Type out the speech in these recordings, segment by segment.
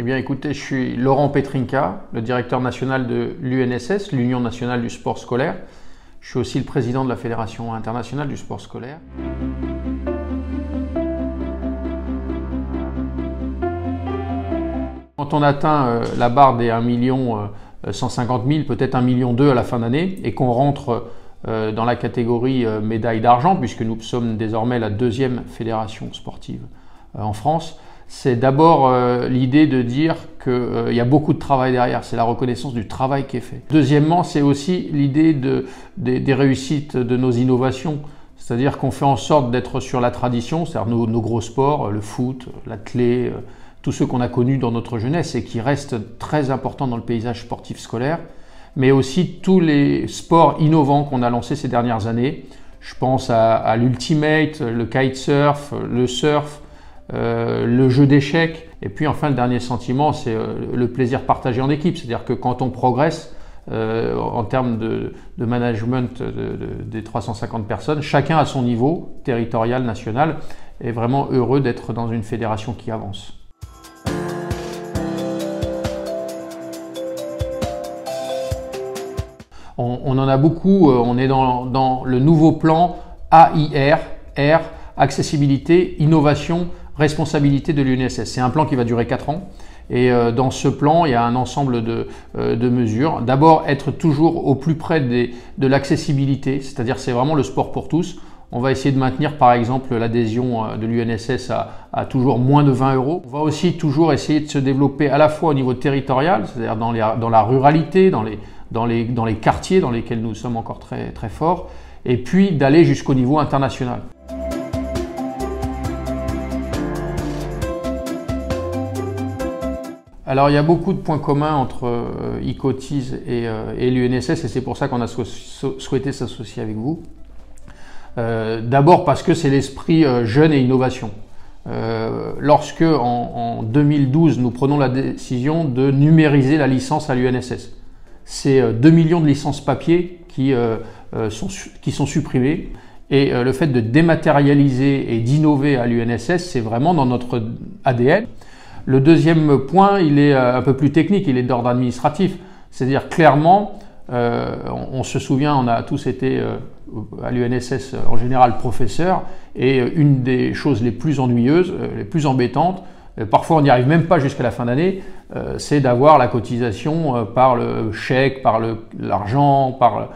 Eh bien écoutez, je suis Laurent Petrinka, le directeur national de l'UNSS, l'Union nationale du sport scolaire. Je suis aussi le président de la Fédération internationale du sport scolaire. Quand on atteint la barre des 1 150 000, peut-être 1,2 million à la fin d'année, et qu'on rentre dans la catégorie médaille d'argent, puisque nous sommes désormais la deuxième fédération sportive en France, c'est d'abord l'idée de dire qu'il y a beaucoup de travail derrière, c'est la reconnaissance du travail qui est fait. Deuxièmement, c'est aussi l'idée des réussites de nos innovations, c'est-à-dire qu'on fait en sorte d'être sur la tradition, c'est-à-dire nos gros sports, le foot, l'athlé, tous ceux qu'on a connus dans notre jeunesse et qui restent très importants dans le paysage sportif scolaire, mais aussi tous les sports innovants qu'on a lancés ces dernières années. Je pense à l'ultimate, le kitesurf, le surf, le jeu d'échecs. Et puis enfin, le dernier sentiment, c'est le plaisir partagé en équipe. C'est-à-dire que quand on progresse en termes de management des 350 personnes, chacun à son niveau, territorial, national, est vraiment heureux d'être dans une fédération qui avance. On en a beaucoup, on est dans le nouveau plan AIR, R, accessibilité, innovation, responsabilité de l'UNSS. C'est un plan qui va durer 4 ans et dans ce plan, il y a un ensemble de mesures. D'abord, être toujours au plus près de l'accessibilité, c'est-à-dire c'est vraiment le sport pour tous. On va essayer de maintenir par exemple l'adhésion de l'UNSS à toujours moins de 20 €. On va aussi toujours essayer de se développer à la fois au niveau territorial, c'est-à-dire dans la ruralité, dans les quartiers dans lesquels nous sommes encore très forts, et puis d'aller jusqu'au niveau international. Alors il y a beaucoup de points communs entre ICOTIS et l'UNSS et c'est pour ça qu'on a souhaité s'associer avec vous. D'abord parce que c'est l'esprit jeune et innovation. Lorsque en 2012 nous prenons la décision de numériser la licence à l'UNSS, c'est 2 millions de licences papier qui sont supprimées et le fait de dématérialiser et d'innover à l'UNSS, c'est vraiment dans notre ADN. Le deuxième point, il est un peu plus technique, il est d'ordre administratif. C'est-à-dire clairement, on se souvient, on a tous été à l'UNSS en général professeurs, et une des choses les plus ennuyeuses, les plus embêtantes, parfois on n'y arrive même pas jusqu'à la fin d'année, c'est d'avoir la cotisation par le chèque, par l'argent, par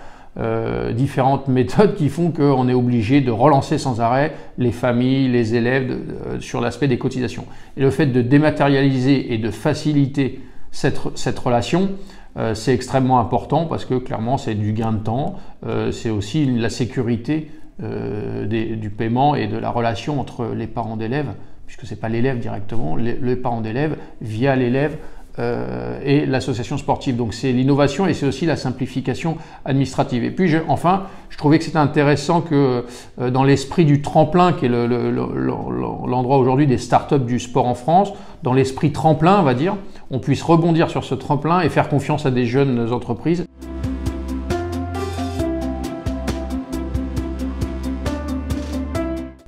différentes méthodes qui font qu'on est obligé de relancer sans arrêt les familles, les élèves sur l'aspect des cotisations. Et le fait de dématérialiser et de faciliter cette relation, c'est extrêmement important parce que clairement c'est du gain de temps, c'est aussi la sécurité du paiement et de la relation entre les parents d'élèves, puisque ce n'est pas l'élève directement, les parents d'élèves via l'élève et l'association sportive. Donc c'est l'innovation et c'est aussi la simplification administrative. Et puis enfin, je trouvais que c'était intéressant que dans l'esprit du tremplin, qui est l'endroit aujourd'hui des startups du sport en France, dans l'esprit tremplin, on va dire, on puisse rebondir sur ce tremplin et faire confiance à des jeunes entreprises.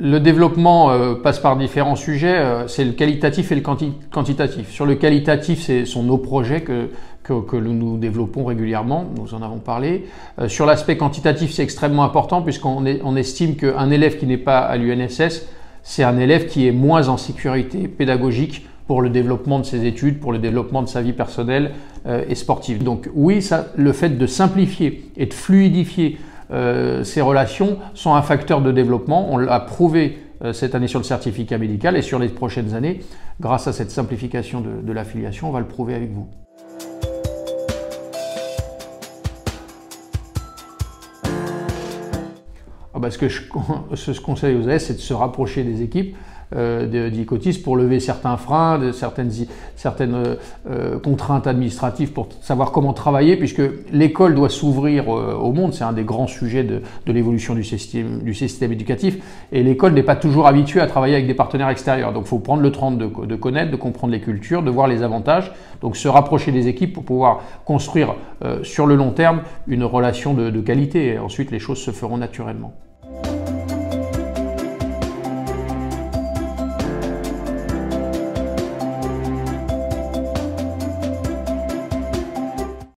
Le développement passe par différents sujets, c'est le qualitatif et le quantitatif. Sur le qualitatif, ce sont nos projets que nous développons régulièrement, nous en avons parlé. Sur l'aspect quantitatif, c'est extrêmement important puisqu'on estime qu'un élève qui n'est pas à l'UNSS, c'est un élève qui est moins en sécurité pédagogique pour le développement de ses études, pour le développement de sa vie personnelle et sportive. Donc oui, le fait de simplifier et de fluidifier ces relations sont un facteur de développement. On l'a prouvé cette année sur le certificat médical et sur les prochaines années, grâce à cette simplification de l'affiliation, on va le prouver avec vous. Ce que je conseille aux élèves, c'est de se rapprocher des équipes d'ICOTIS pour lever certains freins, certaines contraintes administratives pour savoir comment travailler, puisque l'école doit s'ouvrir au monde. C'est un des grands sujets de l'évolution du système éducatif, et l'école n'est pas toujours habituée à travailler avec des partenaires extérieurs. Donc il faut prendre le temps de connaître, de comprendre les cultures, de voir les avantages, donc se rapprocher des équipes pour pouvoir construire sur le long terme une relation de qualité, et ensuite les choses se feront naturellement.